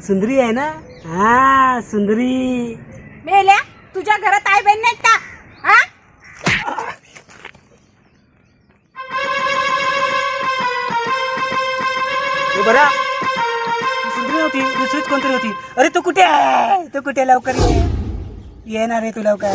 सुंदरी आहे ना? हा सुंदरी. मेल्या तुझ्या घरात आई बहीण नाहीत का? हा हे बरा सुंदरी होती, दुसरीच कोणतरी होती. अरे तू कुठे आहे? तू कुठे? लवकर येणार आहे तू लवकर.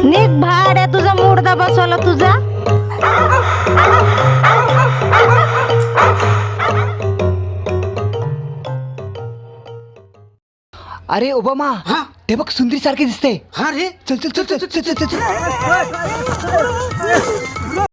निक भाड्या तुझा मुर्दा बसवला तुझा. अरे ओबामा, ते बघ सुंदरी सारखे दिसते. हा रे, चल चल चल चल चल चल चल.